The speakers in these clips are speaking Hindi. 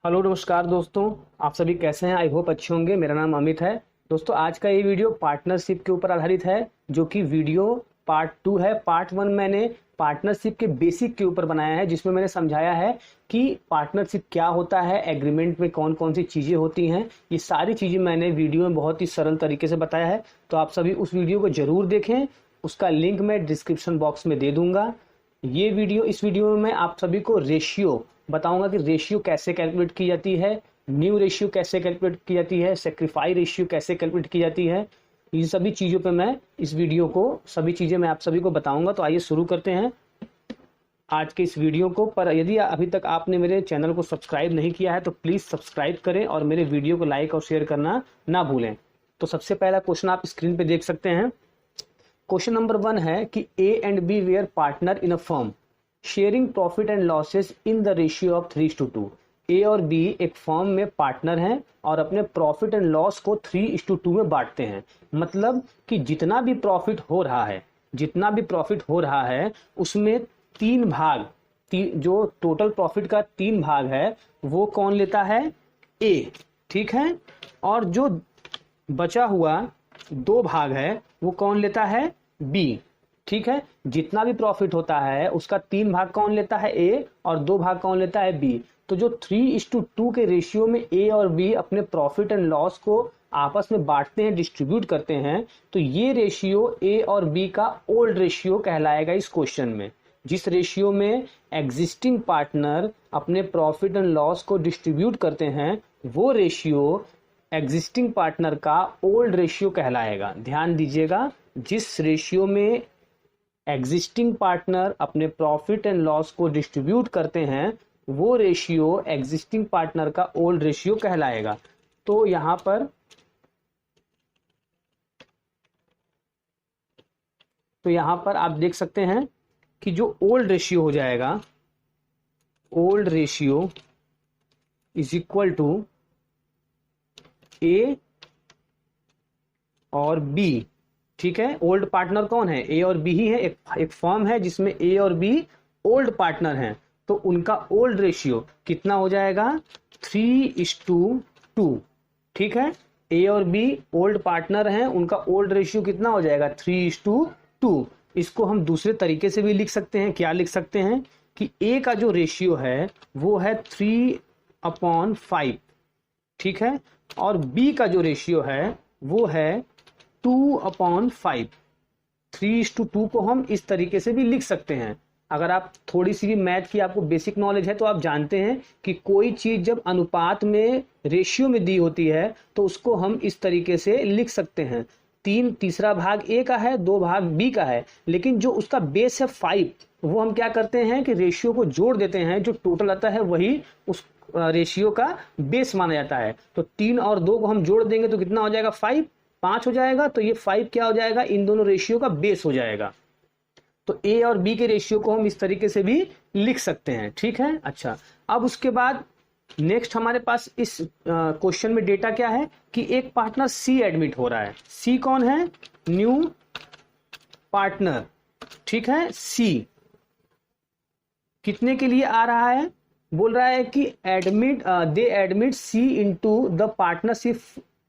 हेलो नमस्कार दोस्तों, आप सभी कैसे हैं। आई होप अच्छे होंगे। मेरा नाम अमित है। दोस्तों आज का ये वीडियो पार्टनरशिप के ऊपर आधारित है, जो कि वीडियो पार्ट 2 है। पार्ट 1 मैंने पार्टनरशिप के बेसिक के ऊपर बनाया है, जिसमें मैंने समझाया है कि पार्टनरशिप क्या होता है, एग्रीमेंट में कौन कौन सी चीज़ें होती हैं। ये सारी चीज़ें मैंने वीडियो में बहुत ही सरल तरीके से बताया है। तो आप सभी उस वीडियो को ज़रूर देखें, उसका लिंक मैं डिस्क्रिप्शन बॉक्स में दे दूंगा। इस वीडियो में मैं आप सभी को रेशियो बताऊंगा कि रेशियो कैसे कैलकुलेट की जाती है, न्यू रेशियो कैसे कैलकुलेट की जाती है, सेक्रीफाई रेशियो कैसे कैलकुलेट की जाती है। इन सभी चीज़ों पे मैं इस वीडियो को सभी चीज़ें मैं आप सभी को बताऊंगा। तो आइए शुरू करते हैं आज के इस वीडियो को। पर यदि अभी तक आपने मेरे चैनल को सब्सक्राइब नहीं किया है तो प्लीज़ सब्सक्राइब करें और मेरे वीडियो को लाइक और शेयर करना ना भूलें। तो सबसे पहला क्वेश्चन आप स्क्रीन पे देख सकते हैं। क्वेश्चन नंबर 1 है कि A and B were partner in a firm sharing profit and losses in the ratio of 3:2। A और बी एक फर्म में पार्टनर हैं और अपने प्रॉफिट एंड लॉस को 3:2 में बांटते हैं। मतलब कि जितना भी प्रॉफिट हो रहा है उसमें तीन भाग, जो टोटल प्रॉफिट का 3 भाग है वो कौन लेता है? ए। ठीक है। और जो बचा हुआ 2 भाग है वो कौन लेता है? बी। ठीक है। जितना भी प्रॉफिट होता है उसका 3 भाग कौन लेता है? ए। और 2 भाग कौन लेता है? बी। तो जो 3:2 के रेशियो में ए और बी अपने प्रॉफिट एंड लॉस को आपस में बांटते हैं, डिस्ट्रीब्यूट करते हैं, तो ये रेशियो ए और बी का ओल्ड रेशियो कहलाएगा इस क्वेश्चन में। जिस रेशियो में एग्जिस्टिंग पार्टनर अपने प्रॉफिट एंड लॉस को डिस्ट्रीब्यूट करते हैं वो रेशियो एग्जिस्टिंग पार्टनर का ओल्ड रेशियो कहलाएगा। ध्यान दीजिएगा, जिस रेशियो में एग्जिस्टिंग पार्टनर अपने प्रॉफिट एंड लॉस को डिस्ट्रीब्यूट करते हैं वो रेशियो एग्जिस्टिंग पार्टनर का ओल्ड रेशियो कहलाएगा। तो यहां पर आप देख सकते हैं कि जो ओल्ड रेशियो हो जाएगा, old ratio is equal to A और बी। ठीक है। ओल्ड पार्टनर कौन है? ए और बी ही है। एक फर्म है जिसमें ए और बी ओल्ड पार्टनर हैं, तो उनका ओल्ड रेशियो कितना हो जाएगा? 3:2। ठीक है। ए और बी ओल्ड पार्टनर हैं, उनका ओल्ड रेशियो कितना हो जाएगा? 3:2। इसको हम दूसरे तरीके से भी लिख सकते हैं। क्या लिख सकते हैं कि ए का जो रेशियो है वो है 3/5। ठीक है। और बी का जो रेशियो है वो है 2/5। 3:2 को हम इस तरीके से भी लिख सकते हैं। अगर आप थोड़ी सी भी मैथ की आपको बेसिक नॉलेज है तो आप जानते हैं कि कोई चीज जब अनुपात में रेशियो में दी होती है तो उसको हम इस तरीके से लिख सकते हैं। तीसरा भाग ए का है, 2 भाग बी का है, लेकिन जो उसका बेस है 5, वो हम क्या करते हैं कि रेशियो को जोड़ देते हैं। जो टोटल आता है वही उस रेशियो का बेस माना जाता है। तो 3 और 2 को हम जोड़ देंगे तो कितना हो जाएगा? 5 हो जाएगा। तो ये 5 क्या हो जाएगा? इन दोनों रेशियो का बेस हो जाएगा। तो ए और बी के रेशियो को हम इस तरीके से भी लिख सकते हैं। ठीक है। अच्छा, अब उसके बाद नेक्स्ट हमारे पास इस क्वेश्चन में डेटा क्या है कि एक पार्टनर सी एडमिट हो रहा है। सी कौन है? New partner. ठीक है। सी कितने के लिए आ रहा है? बोल रहा है कि they admit C into the partnership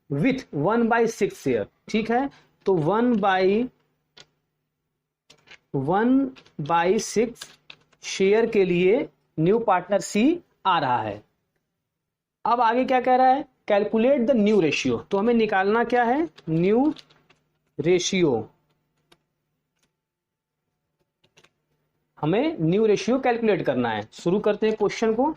with 1/6 share. ठीक है। तो 1/6 शेयर के लिए न्यू पार्टनर सी आ रहा है। अब आगे क्या कह रहा है? Calculate the new ratio. तो हमें निकालना क्या है? New ratio. हमें न्यू रेशियो कैलकुलेट करना है। शुरू करते हैं क्वेश्चन को।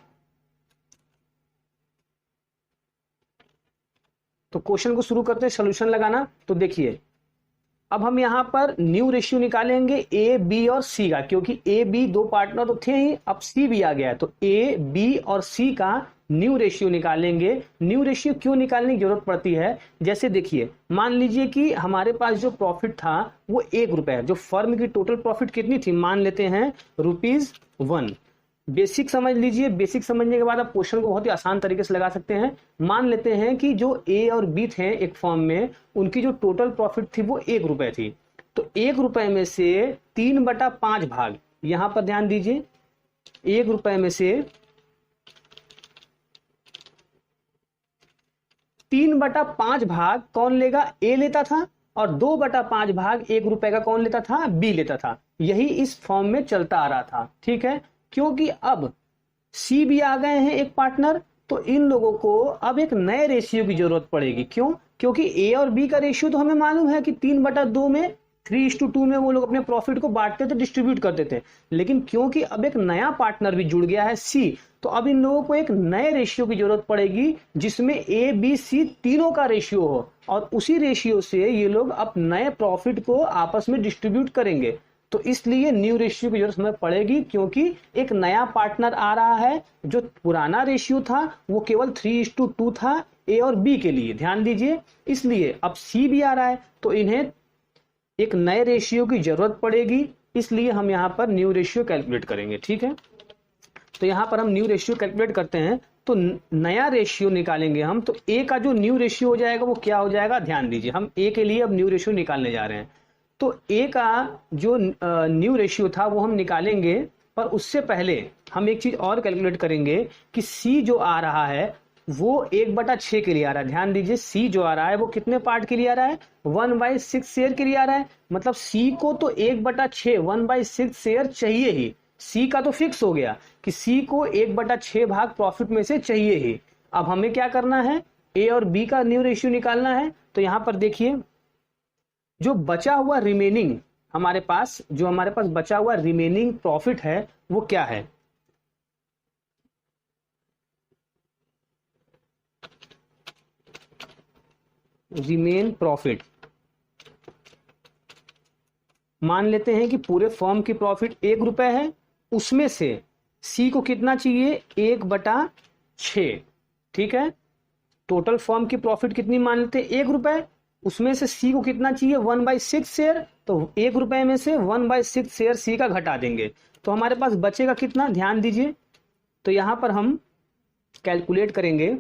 तो क्वेश्चन को शुरू करते हैं सॉल्यूशन लगाना। तो देखिए, अब हम यहां पर न्यू रेशियो निकालेंगे ए बी और सी का, क्योंकि ए बी 2 पार्टनर तो थे ही, अब सी भी आ गया है। तो ए बी और सी का न्यू रेशियो निकालेंगे। न्यू रेशियो क्यों निकालने की जरूरत पड़ती है? जैसे देखिए, मान लीजिए कि हमारे पास जो प्रॉफिट था वो 1 रुपए है। जो फर्म की टोटल प्रॉफिट कितनी थी? मान लेते हैं ₹1। बेसिक समझ लीजिए। बेसिक समझने के बाद आप क्वेश्चन को बहुत ही आसान तरीके से लगा सकते हैं। मान लेते हैं कि जो ए और बी थे एक फर्म में, उनकी जो टोटल प्रॉफिट थी वो 1 रुपए थी। तो 1 रुपए में से 3/5 भाग, यहां पर ध्यान दीजिए, 1 रुपए में से 3/5 भाग कौन लेगा, ए लेता था, और 2/5 भाग 1 रुपए का कौन लेता था, बी लेता था। यही इस फॉर्म में चलता आ रहा था, ठीक है। क्योंकि अब सी भी आ गए हैं एक पार्टनर, तो इन लोगों को अब एक नए रेशियो की जरूरत पड़ेगी। क्यों? क्योंकि ए और बी का रेशियो तो हमें मालूम है कि 3/2 में 3:2 में वो लोग अपने प्रॉफिट को बांटते थे, डिस्ट्रीब्यूट करते थे। लेकिन क्योंकि अब एक नया पार्टनर भी जुड़ गया है सी, तो अब इन लोगों को एक नए रेशियो की जरूरत पड़ेगी जिसमें ए बी सी तीनों का रेशियो हो, और उसी रेशियो से ये लोग अब नए प्रॉफिट को आपस में डिस्ट्रीब्यूट करेंगे। तो इसलिए न्यू रेशियो की जरूरत हमें पड़ेगी, क्योंकि एक नया पार्टनर आ रहा है। जो पुराना रेशियो था वो केवल 3:2 था ए और बी के लिए, ध्यान दीजिए। इसलिए अब सी भी आ रहा है, तो इन्हें एक नए रेशियो की जरूरत पड़ेगी, इसलिए हम यहां पर न्यू रेशियो कैलकुलेट करेंगे, ठीक है। तो यहां पर हम न्यू रेशियो कैलकुलेट करते हैं, तो नया रेशियो निकालेंगे हम। तो ए का जो न्यू रेशियो हो जाएगा वो क्या हो जाएगा, ध्यान दीजिए। हम ए के लिए अब न्यू रेशियो निकालने जा रहे हैं। तो ए का जो न्यू रेशियो था वो हम निकालेंगे, पर उससे पहले हम एक चीज और कैलकुलेट करेंगे कि सी जो आ रहा है वो 1/6 के लिए आ रहा है। ध्यान दीजिए, सी जो आ रहा है वो कितने पार्ट के लिए आ रहा है, 1/6 शेयर के लिए आ रहा है। मतलब सी को तो 1/6 1/6 शेयर चाहिए ही। सी का तो फिक्स हो गया कि सी को 1/6 भाग प्रॉफिट में से चाहिए ही। अब हमें क्या करना है, ए और बी का न्यू रेशियो निकालना है। तो यहां पर देखिए, जो बचा हुआ रिमेनिंग हमारे पास बचा हुआ रिमेनिंग प्रॉफिट है वो क्या है, रिमेन प्रॉफिट। मान लेते हैं कि पूरे फर्म की प्रॉफिट 1 रुपए है, उसमें से सी को कितना चाहिए, 1/6, ठीक है। टोटल फर्म की प्रॉफिट कितनी मान लेते हैं, 1 रुपए, उसमें से सी को कितना चाहिए, 1/6 शेयर। तो 1 रुपए में से 1/6 शेयर सी का घटा देंगे, तो हमारे पास बचेगा कितना, ध्यान दीजिए। तो यहां पर हम कैलकुलेट करेंगे,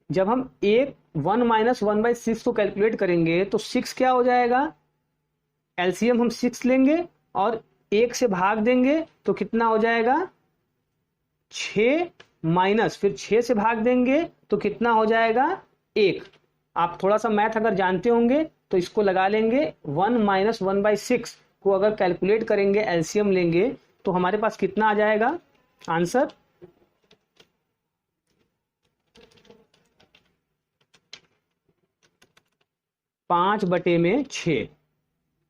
जब हम 1 - 1/6 को कैलकुलेट करेंगे तो 6 क्या हो जाएगा, एलसीएम हम 6 लेंगे और 1 से भाग देंगे तो कितना हो जाएगा, 6 माइनस फिर 6 से भाग देंगे तो कितना हो जाएगा, 1। आप थोड़ा सा मैथ अगर जानते होंगे तो इसको लगा लेंगे। 1 - 1/6 को अगर कैलकुलेट करेंगे, एलसीएम लेंगे, तो हमारे पास कितना आ जाएगा आंसर, 5/6।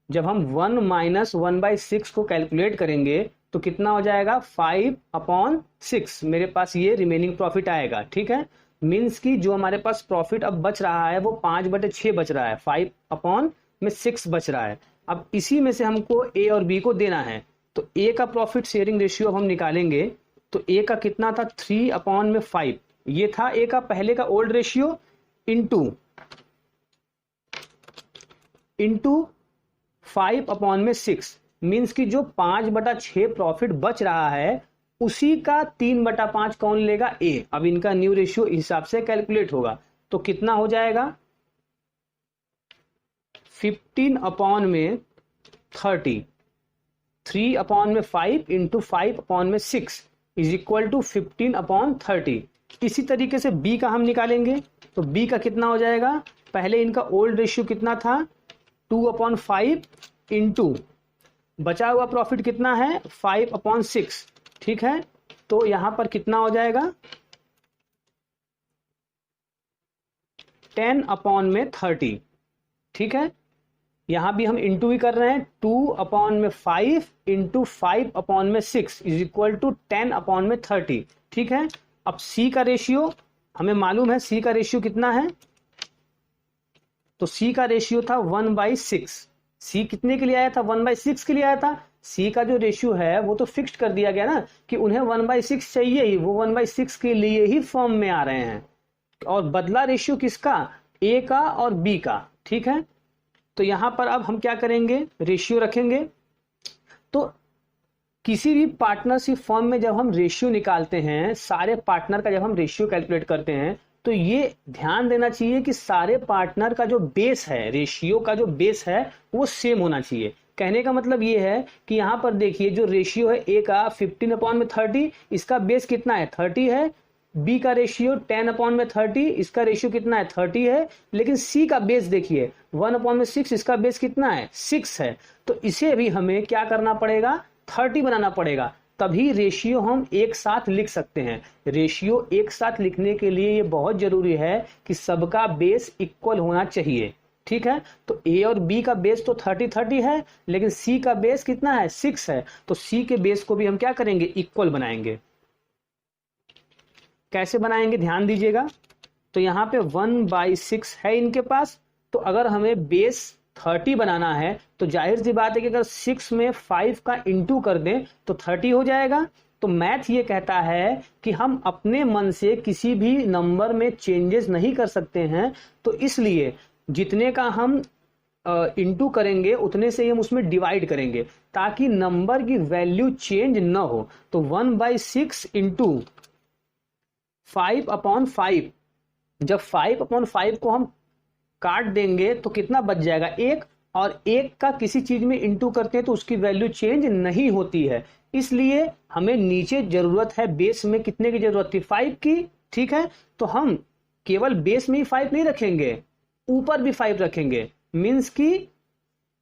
जब हम 1 - 1/6 को कैलकुलेट करेंगे तो कितना हो जाएगा, 5/6। मेरे पास ये रिमेनिंग प्रॉफिट आएगा, ठीक है। मीन्स कि जो हमारे पास प्रॉफिट अब बच रहा है वो 5/6 बच रहा है, 5/6 बच रहा है। अब इसी में से हमको ए और बी को देना है। तो ए का प्रॉफिट शेयरिंग रेशियो अब हम निकालेंगे। तो ए का कितना था, 3/5। ये था ए का पहले का ओल्ड रेशियो, इंटू 5/6। मीन्स कि जो 5/6 प्रॉफिट बच रहा है उसी का 3/5 कौन लेगा, ए। अब इनका न्यू रेशियो हिसाब से कैलकुलेट होगा, तो कितना हो जाएगा, 15/30। 3/5 इंटू 5/6 इज इक्वल टू 15/30। इसी तरीके से बी का हम निकालेंगे। तो बी का कितना हो जाएगा, पहले इनका ओल्ड रेशियो कितना था, 2/5 इंटू बचा हुआ प्रॉफिट कितना है, 5/6, ठीक है। तो यहां पर कितना हो जाएगा, 10/30, ठीक है। यहां भी हम इंटू ही कर रहे हैं, 2/5 इंटू 5/6 इज इक्वल टू 10/30, ठीक है। अब सी का रेशियो हमें मालूम है, सी का रेशियो कितना है, तो सी का रेशियो था 1/6। सी कितने के लिए आया था, 1/6 के लिए आया था। सी का जो रेशियो है वो तो फिक्स्ड कर दिया गया ना कि उन्हें 1/6 चाहिए ही, वो 1/6 के लिए ही फॉर्म में आ रहे हैं। और बदला रेशियो किसका, ए का और बी का, ठीक है। तो यहां पर अब हम क्या करेंगे, रेशियो रखेंगे। तो किसी भी पार्टनरशिप फॉर्म में जब हम रेशियो निकालते हैं, सारे पार्टनर का जब हम रेशियो कैलकुलेट करते हैं, तो ये ध्यान देना चाहिए कि सारे पार्टनर का जो बेस है, रेशियो का जो बेस है वो सेम होना चाहिए। कहने का मतलब ये है कि यहाँ पर देखिए जो रेशियो है ए का 15/30, इसका बेस कितना है 30 है। बी का रेशियो 10/30, इसका रेशियो कितना है 30 है। लेकिन सी का बेस देखिए 1/6, इसका बेस कितना है 6 है। तो इसे भी हमें क्या करना पड़ेगा 30 बनाना पड़ेगा, तभी रेशियो हम एक साथ लिख सकते हैं। रेशियो एक साथ लिखने के लिए ये बहुत जरूरी है कि सबका बेस इक्वल होना चाहिए। ठीक है, तो ए और बी का बेस तो 30 है, लेकिन सी का बेस कितना है 6 है। तो सी के बेस को भी हम क्या करेंगे इक्वल बनाएंगे। कैसे बनाएंगे ध्यान दीजिएगा। तो यहाँ पे 1/6 है इनके पास, तो अगर हमें बेस 30 बनाना है तो जाहिर सी बात है कि अगर 6 में 5 का इंटू कर दें तो 30 हो जाएगा। तो मैथ ये कहता है कि हम अपने मन से किसी भी नंबर में चेंजेस नहीं कर सकते हैं, तो इसलिए जितने का हम इंटू करेंगे उतने से ही हम उसमें डिवाइड करेंगे ताकि नंबर की वैल्यू चेंज न हो। तो 1/6 इंटू 5/5, जब 5/5 को हम काट देंगे तो कितना बच जाएगा 1, और 1 का किसी चीज में इंटू करते हैं तो उसकी वैल्यू चेंज नहीं होती है। इसलिए हमें नीचे जरूरत है बेस में कितने की जरूरत थी 5 की। ठीक है, तो हम केवल बेस में ही 5 नहीं रखेंगे, ऊपर भी 5 रखेंगे। मीन्स की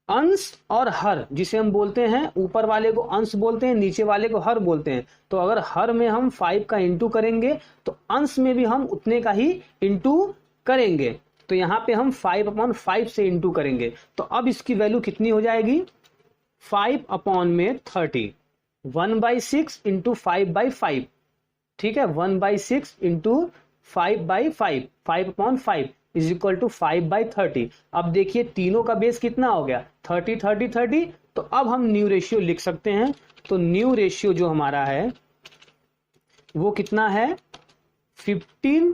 अंश और हर, जिसे हम बोलते हैं ऊपर वाले को अंश बोलते हैं, नीचे वाले को हर बोलते हैं। तो अगर हर में हम 5 का इंटू करेंगे तो अंश में भी हम उतने का ही इंटू करेंगे। तो यहां पे हम 5/5 से इंटू करेंगे। तो अब इसकी वैल्यू कितनी हो जाएगी 5/30, 1/6 इंटू 5/5। ठीक है, 1/6 इंटू 5/5, 5/5 इज इक्वल टू 5/30। अब देखिए तीनों का बेस कितना हो गया 30 30 30। तो अब हम न्यू रेशियो लिख सकते हैं। तो न्यू रेशियो जो हमारा है वो कितना है 15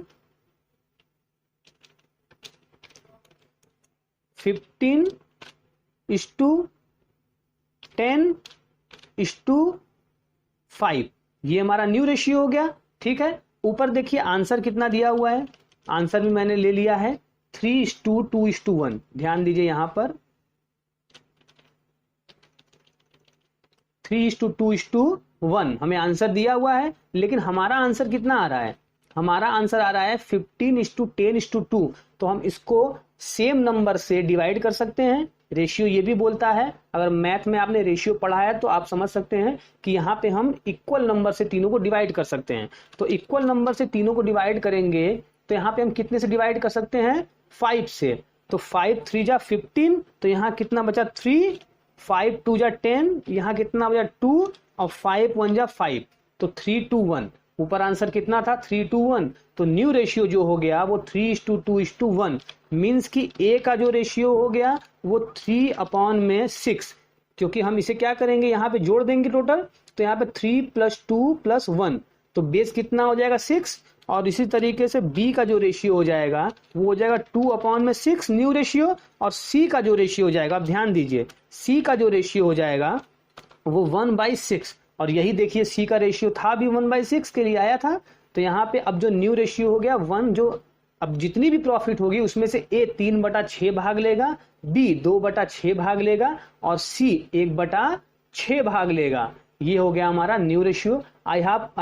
15:10:5, ये हमारा न्यू रेशियो हो गया। ठीक है, ऊपर देखिए आंसर कितना दिया हुआ है, आंसर भी मैंने ले लिया है 3:2:1। ध्यान दीजिए यहां पर 3:2:1 हमें आंसर दिया हुआ है, लेकिन हमारा आंसर कितना आ रहा है, हमारा आंसर आ रहा है 15:10:2। तो हम इसको सेम नंबर से डिवाइड कर सकते हैं। रेशियो ये भी बोलता है, अगर मैथ में आपने रेशियो पढ़ा है तो आप समझ सकते हैं कि यहाँ पे हम इक्वल नंबर से तीनों को डिवाइड कर सकते हैं। तो इक्वल नंबर से तीनों को डिवाइड करेंगे तो यहाँ पे हम कितने से डिवाइड कर सकते हैं 5 से। तो 5 3 जा 15, तो यहाँ कितना बचा 3, 5 2 जा 10, यहाँ कितना बचा 2, और 5 1 जा 5, तो 3:1। ऊपर आंसर कितना था 3:1। तो न्यू रेशियो जो हो गया वो 3:2:1। मीन्स कि ए का जो रेशियो हो गया वो 3/6, क्योंकि हम इसे क्या करेंगे यहाँ पे जोड़ देंगे टोटल। तो यहाँ पे 3 + 2 + 1, तो बेस कितना हो जाएगा 6। और इसी तरीके से बी का जो रेशियो हो जाएगा वो हो जाएगा 2/6 न्यू रेशियो, और सी का जो रेशियो हो जाएगा, अब ध्यान दीजिए सी का जो रेशियो हो जाएगा वो 1/6। और यही देखिए सी का रेशियो था भी 1/6 के लिए आया था। तो यहाँ पे अब जो न्यू रेशियो हो गया 1, जो अब जितनी भी प्रॉफिट होगी उसमें से ए 3/6 भाग लेगा, बी 2/6 भाग लेगा, और सी 1/6 भाग लेगा। ये हो गया हमारा न्यू रेशियो। आई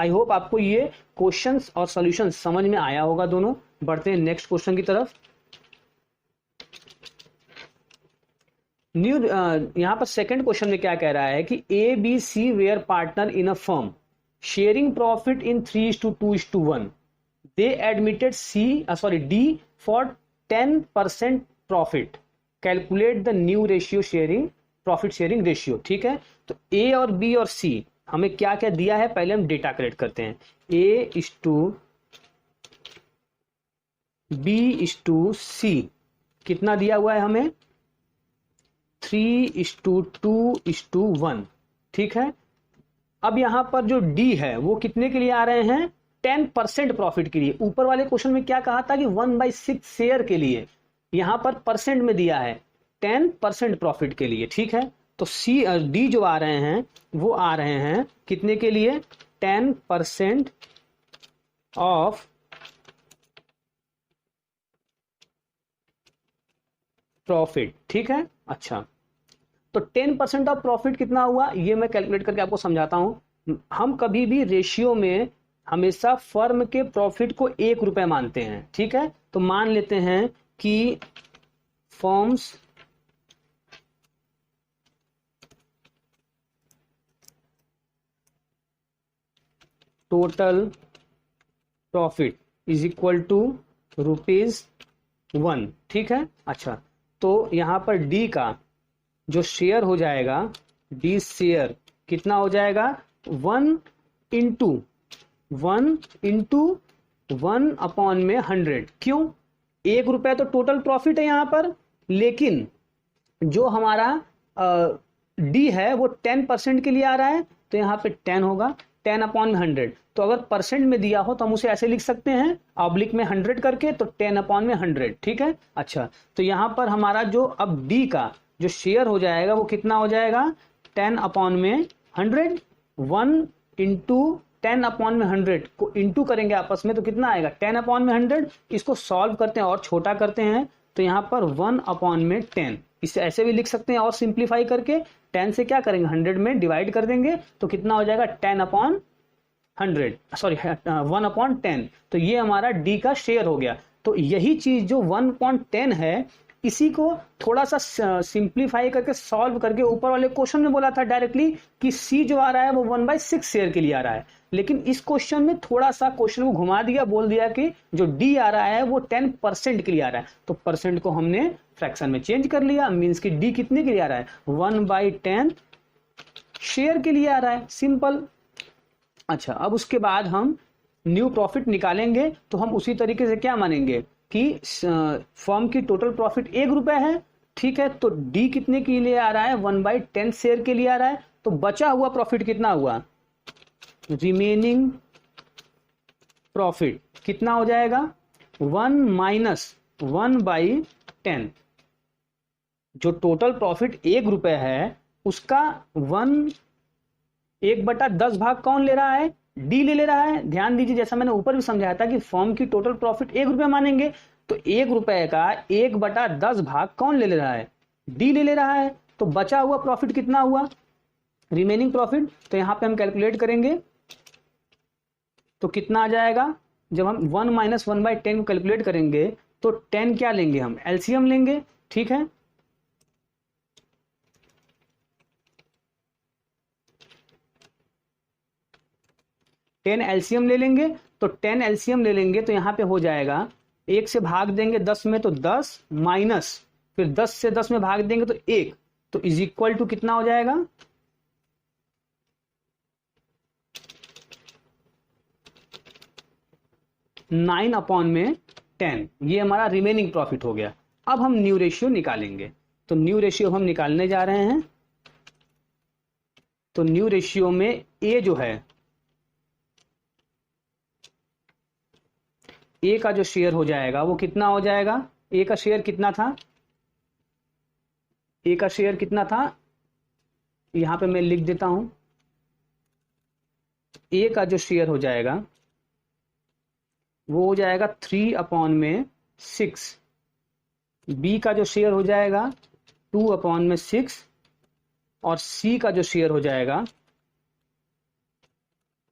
होप आपको ये क्वेश्चंस और सॉल्यूशंस समझ में आया होगा दोनों। बढ़ते हैं नेक्स्ट क्वेश्चन की तरफ। न्यू यहाँ पर सेकंड क्वेश्चन में क्या कह रहा है कि A B C were partner in a firm sharing profit in 3:2:1। They admitted D for 10% profit. Calculate the new ratio sharing profit sharing ratio. ठीक है, तो ए और बी और सी हमें क्या क्या दिया है, पहले हम डेटा कलेक्ट करते हैं। A:B:C कितना दिया हुआ है हमें 3:2:1। ठीक है, अब यहां पर जो डी है वो कितने के लिए आ रहे हैं 10% प्रॉफिट के लिए। ऊपर वाले क्वेश्चन में क्या कहा था कि 1/6 शेयर के लिए, यहां पर परसेंट में दिया है 10% प्रॉफिट के लिए। ठीक है, तो सी डी जो आ रहे हैं वो आ रहे हैं कितने के लिए 10% ऑफ प्रॉफिट। ठीक है, अच्छा तो 10% ऑफ प्रॉफिट कितना हुआ, ये मैं कैलकुलेट करके आपको समझाता हूं। हम कभी भी रेशियो में हमेशा फर्म के प्रॉफिट को 1 रुपए मानते हैं, ठीक है। तो मान लेते हैं कि firm's total profit is equal to ₹1, ठीक है। अच्छा, तो यहां पर डी का जो शेयर हो जाएगा, डी शेयर कितना हो जाएगा, 1 इंटू 1/100। क्यों, 1 रुपए तो टोटल प्रॉफिट है यहां पर, लेकिन जो हमारा डी है वो 10% के लिए आ रहा है, तो यहाँ पे 10 होगा, 10/100। तो अगर परसेंट में दिया हो तो हम उसे ऐसे लिख सकते हैं, ऑब्लिक में 100 करके, तो 10/100, ठीक है। अच्छा, तो यहाँ पर हमारा जो अब डी का जो शेयर हो जाएगा वो कितना हो जाएगा, 10/100। 1 इंटू 10/100 को इंटू करेंगे आपस में तो कितना आएगा, 10/100। इसको सॉल्व करते हैं और छोटा करते हैं, तो यहाँ पर 1/10, इसे ऐसे भी लिख सकते हैं और सिंप्लीफाई करके 10 से क्या करेंगे, 100 में डिवाइड कर देंगे, तो कितना हो जाएगा 10/100, सॉरी 1/10। तो ये हमारा डी का शेयर हो गया। तो यही चीज जो 1/10 है, इसी को थोड़ा सा सिंप्लीफाई करके सॉल्व करके ऊपर वाले क्वेश्चन में बोला था डायरेक्टली कि सी जो आ रहा है वो 1/6 शेयर के लिए आ रहा है, लेकिन इस क्वेश्चन में थोड़ा सा क्वेश्चन को घुमा दिया, बोल दिया कि जो डी आ रहा है वो 10% के लिए आ रहा है, तो परसेंट को हमने फ्रैक्शन में चेंज कर लिया, मींस कि डी कितने के लिए आ रहा है, 1/10 शेयर के लिए आ रहा है, सिंपल। अच्छा, अब उसके बाद हम न्यू प्रॉफिट निकालेंगे, तो हम उसी तरीके से क्या मानेंगे कि फर्म की टोटल प्रॉफिट 1 रुपए है, ठीक है। तो डी कितने के लिए आ रहा है, 1/10 शेयर के लिए आ रहा है, तो बचा हुआ प्रॉफिट कितना हुआ, रिमेनिंग प्रॉफिट कितना हो जाएगा, 1 माइनस 1/10। जो टोटल प्रॉफिट 1 रुपए है उसका 1/10 भाग कौन ले रहा है, डी ले रहा है। ध्यान दीजिए, जैसा मैंने ऊपर भी समझाया था कि फर्म की टोटल प्रॉफिट 1 रुपए मानेंगे, तो 1 रुपए का 1/10 भाग कौन ले रहा है, डी ले रहा है। तो बचा हुआ प्रॉफिट कितना हुआ, रिमेनिंग प्रॉफिट, तो यहां पे हम कैलकुलेट करेंगे तो कितना आ जाएगा, जब हम 1 माइनस 1/10 को कैलकुलेट करेंगे तो 10 क्या लेंगे, हम एलसीएम लेंगे, ठीक है। टेन एलसीएम ले लेंगे, तो 10 एलसीएम ले लेंगे तो यहां पे हो जाएगा, 1 से भाग देंगे 10 में तो 10, माइनस फिर 10 से 10 में भाग देंगे तो 1, तो इज इक्वल टू कितना हो जाएगा, 9/10। ये हमारा रिमेनिंग प्रॉफिट हो गया। अब हम न्यू रेशियो निकालेंगे, तो न्यू रेशियो हम निकालने जा रहे हैं। तो न्यू रेशियो में ए जो है, ए का जो शेयर हो जाएगा वो कितना हो जाएगा, ए का शेयर कितना था, ए का शेयर कितना था, यहां पे मैं लिख देता हूं, ए का जो शेयर हो जाएगा वो हो जाएगा 3/6। बी का जो शेयर हो जाएगा 2/6, और सी का जो शेयर हो जाएगा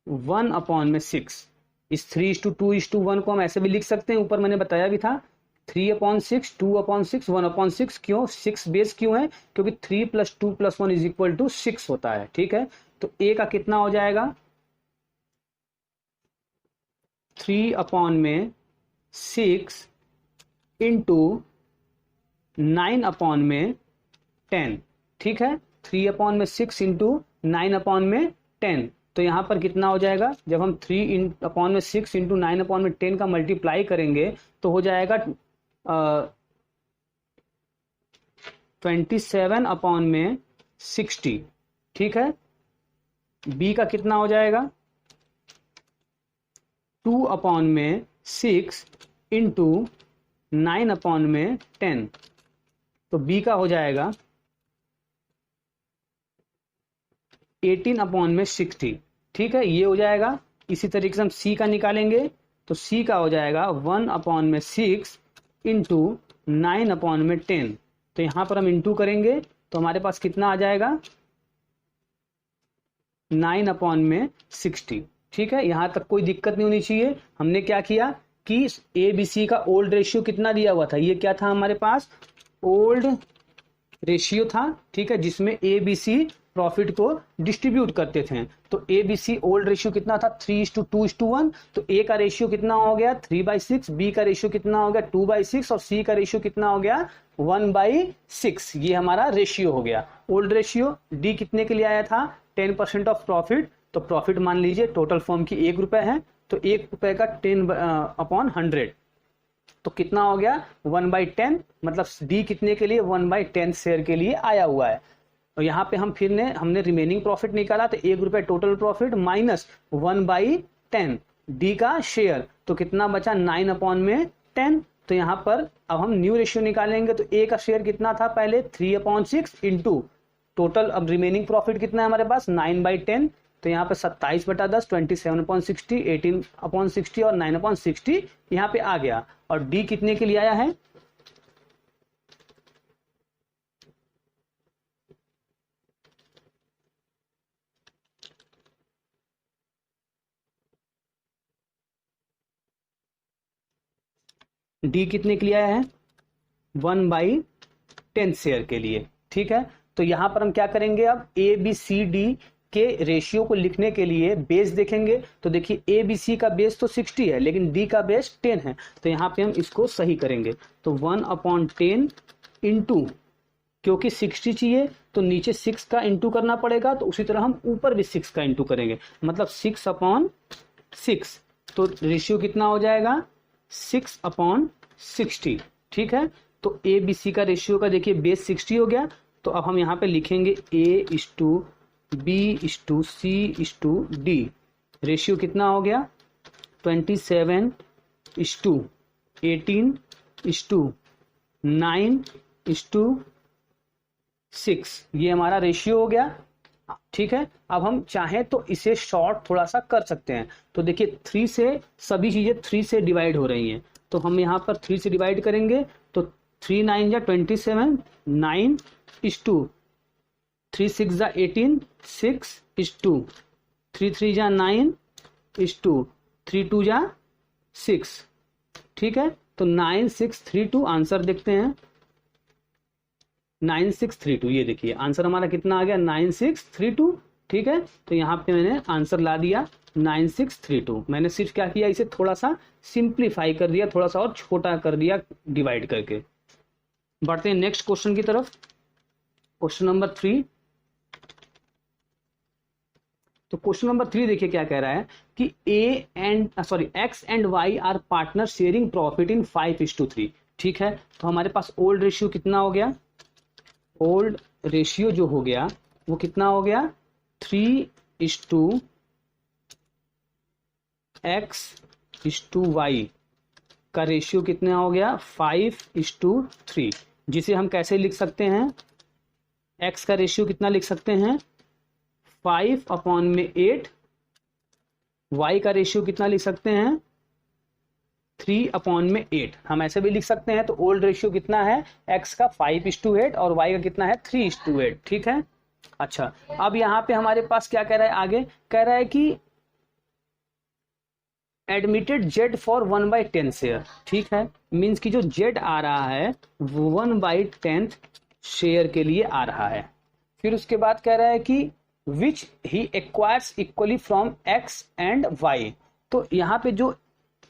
1/6। इस 3:2:1 को हम ऐसे भी लिख सकते हैं, ऊपर मैंने बताया भी था, 3/6, 2/6, 1/6। क्यों 6 बेस क्यों है, क्योंकि 3 + 2 + 1 = 6 होता है, ठीक है। तो ए का कितना हो जाएगा, 3/6 इंटू 9/10, ठीक है। 3/6 इंटू 9/10, तो यहां पर कितना हो जाएगा, जब हम 3/6 इंटू 9/10 का मल्टीप्लाई करेंगे तो हो जाएगा 27/60, ठीक है। बी का कितना हो जाएगा, 2/6 इंटू 9/10, तो बी का हो जाएगा 18/60, ठीक है। ये हो जाएगा। इसी तरीके से हम सी का निकालेंगे, तो सी का हो जाएगा 1/6 इंटू 9/10, तो यहां पर हम इंटू करेंगे तो हमारे पास कितना आ जाएगा 9/60। ठीक है, यहां तक कोई दिक्कत नहीं होनी चाहिए। हमने क्या किया कि ए बी सी का ओल्ड रेशियो कितना दिया हुआ था, ये क्या था हमारे पास ओल्ड रेशियो था। ठीक है, जिसमें ए बी सी प्रॉफिट को डिस्ट्रीब्यूट करते थे। तो A B C old ratio कितना था 3:2:1। तो ए का रेशियो कितना हो गया 3/6, बी का रेशियो कितना हो गया 2/6 और सी का रेशियो कितना हो गया 1/6। ये हमारा रेशियो हो गया ओल्ड रेशियो। डी कितने के लिए आया था 10% ऑफ प्रॉफिट। तो प्रॉफिट मान लीजिए टोटल फर्म की ₹1 है, तो ₹1 का 10/100 तो कितना हो गया 1/10। मतलब डी कितने के लिए 1/10 शेयर के लिए आया हुआ है। और यहाँ पे हमने रिमेनिंग प्रॉफिट निकाला, तो ₹1 टोटल प्रॉफिट माइनस 1/10 डी का शेयर, तो कितना बचा 9/10। तो यहाँ पर अब हम न्यू रेशियो निकालेंगे, तो ए का शेयर कितना था पहले 3/6 इंटू टोटल, अब रिमेनिंग प्रॉफिट कितना है हमारे पास 9/10। तो यहाँ पे 27/10 27/60 18/60 और 9/60 यहाँ पे आ गया। और डी कितने के लिए आया है डी कितने के लिए आया है 1/10 शेयर के लिए। ठीक है, तो यहां पर हम क्या करेंगे अब ए बी सी डी के रेशियो को लिखने के लिए बेस देखेंगे। तो देखिए ए बी सी का बेस तो 60 है, लेकिन डी का बेस 10 है। तो यहाँ पे हम इसको सही करेंगे, तो 1/10 इंटू, क्योंकि 60 चाहिए तो नीचे 6 का इंटू करना पड़ेगा, तो उसी तरह हम ऊपर भी 6 का इंटू करेंगे, मतलब 6/6। तो रेशियो कितना हो जाएगा 6/60। ठीक है, तो ए बी सी का रेशियो का देखिए बेस 60 हो गया। तो अब हम यहाँ पे लिखेंगे A/B/C/D। रेशियो कितना हो गया 27:18:9:6। ये हमारा रेशियो हो गया। ठीक है, अब हम चाहें तो इसे शॉर्ट थोड़ा सा कर सकते हैं। तो देखिए 3 से सभी चीजें 3 से डिवाइड हो रही हैं, तो हम यहाँ पर 3 से डिवाइड करेंगे, तो 3 9 जा 27 9:3 6 जा 18 6:3 3 जा 9:3 2 जा 6। ठीक है, तो 9632 आंसर देखते हैं 9632। ये देखिए आंसर हमारा कितना आ गया 9632। ठीक है, तो यहाँ पे मैंने आंसर ला दिया 9632। मैंने सिर्फ क्या किया इसे थोड़ा सा सिंप्लीफाई कर दिया, थोड़ा सा और छोटा कर दिया डिवाइड करके। बढ़ते हैं नेक्स्ट क्वेश्चन की तरफ, क्वेश्चन नंबर 3। तो क्वेश्चन नंबर 3 देखिए क्या कह रहा है कि X and Y are partner sharing profit in 5:3। ठीक है, तो हमारे पास ओल्ड रेशियो कितना हो गया, ओल्ड रेशियो जो हो गया वो कितना हो गया 3:x:y का रेशियो कितना हो गया 5:3, जिसे हम कैसे लिख सकते हैं, x का रेशियो कितना लिख सकते हैं 5/8, y का रेशियो कितना लिख सकते हैं 3/8। हम ऐसे भी लिख सकते हैं। तो ओल्ड रेशियो कितना है x का 5:8 और y का कितना है 3:8। ठीक है, अच्छा अब यहाँ पे हमारे पास क्या कह रहा है, आगे कह रहा है कि एडमिटेड जेड फॉर 1/10 शेयर। ठीक है, मीन्स कि जो जेड आ रहा है वो 1/10 शेयर के लिए आ रहा है। फिर उसके बाद कह रहा है कि which he acquires equally from X and Y. तो यहाँ पे जो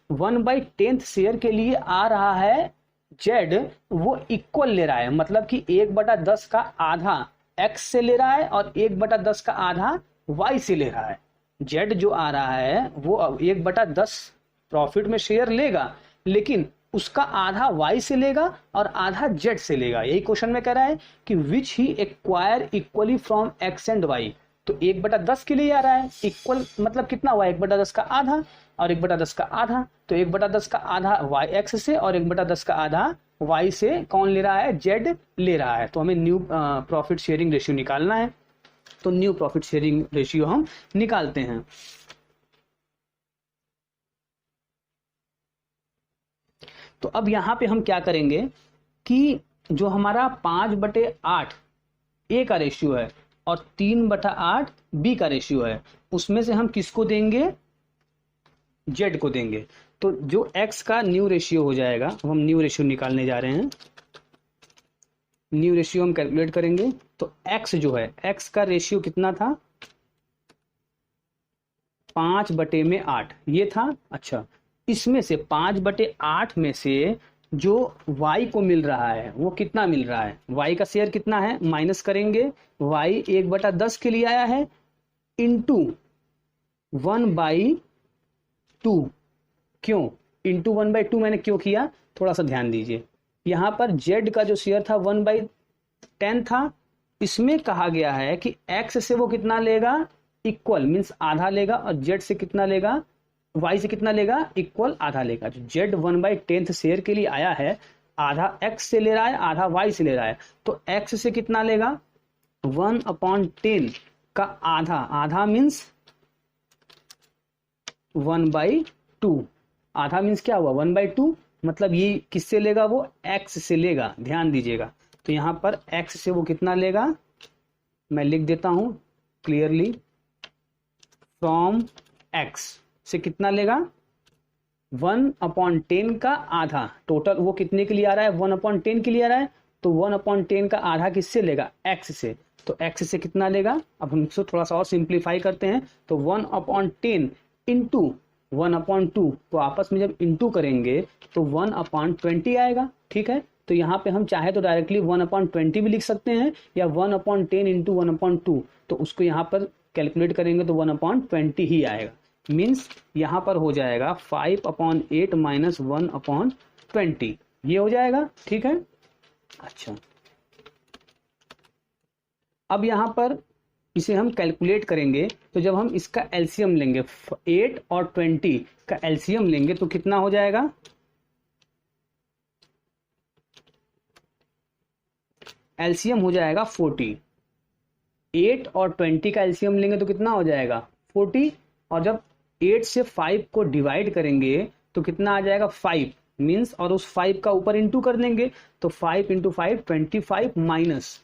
1/10 शेयर के लिए आ रहा है जेड, वो इक्वल ले रहा है, मतलब कि 1/10 का आधा एक्स से ले रहा है और 1/10 का आधा वाई से ले रहा है। जेड जो आ रहा है वो 1/10 प्रॉफिट में शेयर लेगा, लेकिन उसका आधा वाई से लेगा और आधा जेड से लेगा। यही क्वेश्चन में कह रहा है कि which he acquire equally from X and Y. तो 1/10 के लिए आ रहा है, इक्वल मतलब कितना हुआ 1/10 का आधा और 1/10 का आधा। तो 1/10 का आधा वाई एक्स से और 1/10 का आधा वाई से कौन ले रहा है, जेड ले रहा है। तो हमें न्यू प्रॉफिट शेयरिंग रेशियो निकालना है, तो न्यू प्रॉफिट शेयरिंग रेशियो हम निकालते हैं। तो अब यहां पे हम क्या करेंगे कि जो हमारा 5/8 ए का रेशियो है और 3/8 बी का रेशियो है, उसमें से हम किसको देंगे, जेड को देंगे। तो जो एक्स का न्यू रेशियो हो जाएगा, अब हम न्यू रेशियो निकालने जा रहे हैं, न्यू रेशियो हम कैलकुलेट करेंगे। तो एक्स जो है, एक्स का रेशियो कितना था, 5/8 ये था। अच्छा, इसमें से 5/8 में से जो y को मिल रहा है वो कितना मिल रहा है, y का शेयर कितना है, माइनस करेंगे। y 1/10 के लिए आया है, इंटू 1/2। क्यों इंटू 1/2 मैंने क्यों किया, थोड़ा सा ध्यान दीजिए। यहां पर z का जो शेयर था 1/10 था, इसमें कहा गया है कि x से वो कितना लेगा, इक्वल मीन्स आधा लेगा, और z से कितना लेगा, y से कितना लेगा, इक्वल आधा लेगा। जो z 1/10 शेयर के लिए आया है, आधा x से ले रहा है, आधा y से ले रहा है। तो x से कितना लेगा, 1/10 का आधा, आधा मीन्स 1/2। आधा मीन्स क्या हुआ, 1/2, मतलब ये किससे लेगा, वो x से लेगा, ध्यान दीजिएगा। तो यहां पर x से वो कितना लेगा, मैं लिख देता हूं क्लियरली, फ्रॉम x से कितना लेगा, 1/10 का आधा। टोटल वो कितने के लिए आ रहा है, 1/10 के लिए आ रहा है, तो 1/10 का आधा किससे लेगा, x से। तो x से कितना लेगा, अब हम इसको थोड़ा सा और सिंप्लीफाई करते हैं। तो 1/10 इंटू 1/2, तो आपस में जब इंटू करेंगे तो 1/20 आएगा। ठीक है, तो यहाँ पे हम चाहे तो डायरेक्टली 1/20 भी लिख सकते हैं, या 1/10 इंटू 1/2, तो उसको यहाँ पर कैलकुलेट करेंगे तो 1/20 ही आएगा। मीन्स यहाँ पर हो जाएगा 5/8 माइनस 1/20, ये हो जाएगा। ठीक है, अच्छा, अब यहाँ पर इसे हम कैलकुलेट करेंगे, तो जब हम इसका एलसीएम लेंगे, 8 और 20 का एलसीएम लेंगे तो कितना हो जाएगा, एलसीएम हो जाएगा 40। 8 और 20 का एलसीएम लेंगे तो कितना हो जाएगा, 40। और जब 8 से 5 को डिवाइड करेंगे तो कितना आ जाएगा, 5 मीन्स, और उस 5 का ऊपर इंटू कर देंगे, तो 5 इंटू 5 25 माइनस,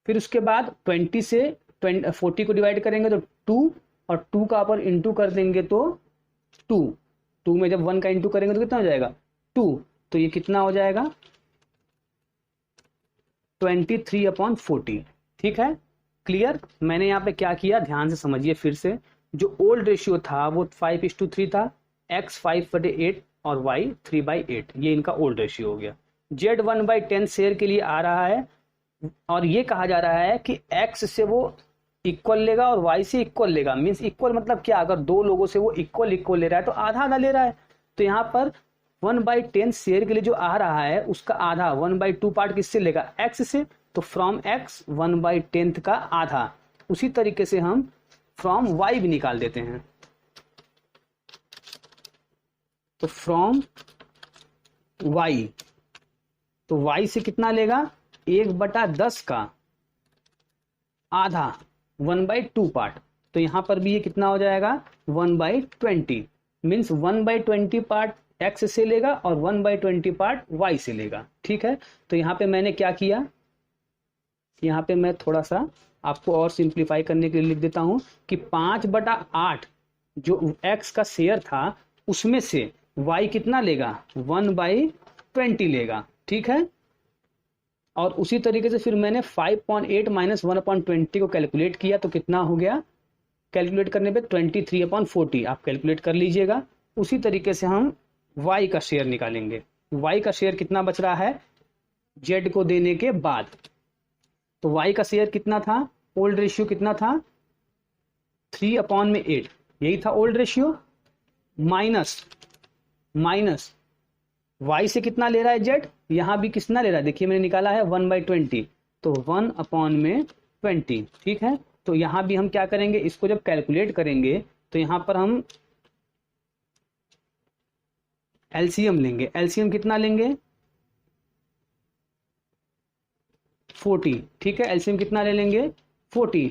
फिर उसके बाद 20 से 40 को डिवाइड करेंगे तो 2, और 2 का ऊपर इंटू कर देंगे तो 2 में जब 1 का इंटू करेंगे तो कितना हो जाएगा, 2। तो ये कितना हो जाएगा, 23/40। ठीक है, क्लियर। मैंने यहाँ पे क्या किया, ध्यान से समझिए फिर से। जो ओल्ड रेशियो था वो 5:3 था, x 5/8 और y 3/8, ये इनका ओल्ड रेशियो हो गया। z 1/10 शेयर के लिए आ रहा है, और ये कहा जा रहा है कि x से वो इक्वल लेगा और y से इक्वल लेगा। मीन्स इक्वल मतलब क्या, अगर दो लोगों से वो इक्वल ले रहा है तो आधा आधा ले रहा है। तो यहाँ पर 1/10 शेयर के लिए जो आ रहा है उसका आधा 1/2 पार्ट किससे लेगा, x से। तो फ्रॉम x 1/10 का आधा, उसी तरीके से हम फ्रॉम y भी निकाल देते हैं। तो फ्रॉम y, तो y से कितना लेगा, 1/10 का आधा 1/2 पार्ट। तो यहां पर भी ये कितना हो जाएगा, 1/20। मीन्स 1/20 पार्ट x से लेगा और 1/20 पार्ट y से लेगा। ठीक है, तो यहाँ पे मैंने क्या किया, यहाँ पे मैं थोड़ा सा आपको और सिंप्लीफाई करने के लिए लिख देता हूं कि 5/8 जो x का शेयर था उसमें से y कितना लेगा, 1/20 लेगा। ठीक है, और उसी तरीके से फिर मैंने 5/8 माइनस 1/20 को कैलकुलेट किया तो कितना हो गया, कैलकुलेट करने पे 23/40 आप कैलकुलेट कर लीजिएगा। उसी तरीके से हम y का शेयर निकालेंगे। y का शेयर कितना बच रहा है z को देने के बाद, तो y का शेयर कितना था, ओल्ड रेशियो कितना था, 3/8, यही था ओल्ड रेशियो, माइनस y से कितना ले रहा है z, यहां भी कितना ले रहा है, देखिए मैंने निकाला है 1/20, तो 1/20। ठीक है, तो यहां भी हम क्या करेंगे, इसको जब कैलकुलेट करेंगे तो यहां पर हम एलसीएम लेंगे। एलसीएम कितना लेंगे, 40। ठीक है, एलसीएम कितना ले लेंगे, 40।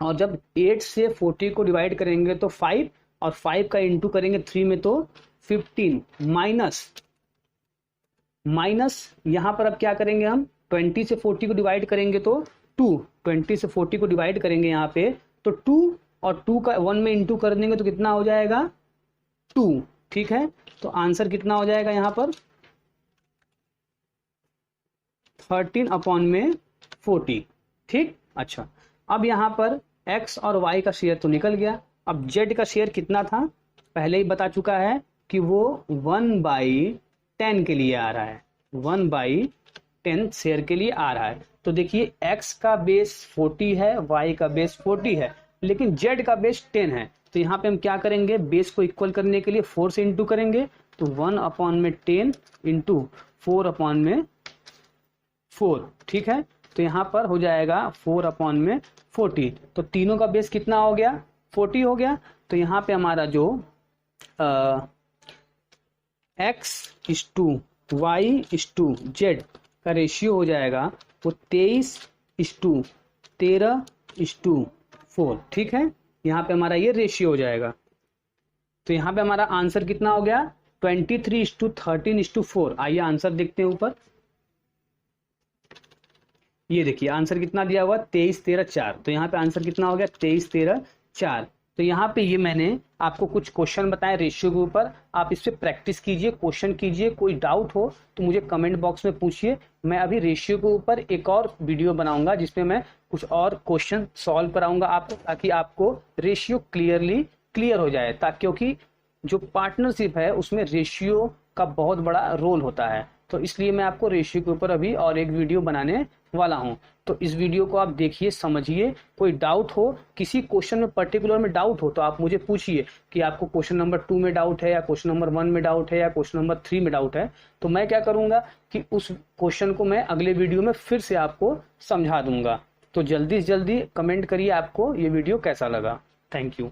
और जब 8 से 40 को डिवाइड करेंगे तो 5, और 5 का इंटू करेंगे 3 में तो 15, माइनस माइनस यहाँ पर अब क्या करेंगे हम 20 से 40 को डिवाइड करेंगे तो 2, 20 से 40 को डिवाइड करेंगे यहाँ पे तो 2 और 2 का 1 में इंटू कर देंगे तो कितना हो जाएगा 2। ठीक है, तो आंसर कितना हो जाएगा यहाँ पर 13/40। ठीक, अच्छा अब यहाँ पर x और y का शेयर तो निकल गया। अब z का शेयर कितना था पहले ही बता चुका है कि वो 1/10 के लिए आ रहा है, 1/10 शेयर के लिए आ रहा है। तो देखिए x का बेस 40 है, y का बेस 40 है, लेकिन z का बेस 10 है। तो यहाँ पे हम क्या करेंगे, बेस को इक्वल करने के लिए 4 से इंटू करेंगे तो 1/10 इंटू 4/4। ठीक है, तो यहाँ पर हो जाएगा 4/40। तो तीनों का बेस कितना हो गया 40 हो गया। तो यहाँ पे हमारा जो x/y/z का रेशियो हो जाएगा वो 23/13/4। ठीक है, यहाँ पे हमारा ये रेशियो हो जाएगा। तो यहाँ पे हमारा आंसर कितना हो गया 23/13/4। आइए आंसर देखते हैं ऊपर। ये देखिए आंसर कितना दिया हुआ 23/13/4। तो यहाँ पे आंसर कितना हो गया 23/13/4। तो यहाँ पे ये मैंने आपको कुछ क्वेश्चन बताए रेशियो के ऊपर, आप इस पे प्रैक्टिस कीजिए, क्वेश्चन कीजिए। कोई डाउट हो तो मुझे कमेंट बॉक्स में पूछिए। मैं अभी रेशियो के ऊपर एक और वीडियो बनाऊंगा जिसमें मैं कुछ और क्वेश्चन सॉल्व कराऊंगा आपको, ताकि आपको रेशियो क्लियर हो जाए। ताकि क्योंकि जो पार्टनरशिप है उसमें रेशियो का बहुत बड़ा रोल होता है, तो इसलिए मैं आपको रेशियो के ऊपर अभी और एक वीडियो बनाने वाला हूं। तो इस वीडियो को आप देखिए, समझिए। कोई डाउट हो, किसी क्वेश्चन में पर्टिकुलर में डाउट हो तो आप मुझे पूछिए कि आपको क्वेश्चन नंबर 2 में डाउट है या क्वेश्चन नंबर 1 में डाउट है या क्वेश्चन नंबर 3 में डाउट है। तो मैं क्या करूंगा कि उस क्वेश्चन को मैं अगले वीडियो में फिर से आपको समझा दूंगा। तो जल्दी से जल्दी कमेंट करिए आपको ये वीडियो कैसा लगा। Thank you.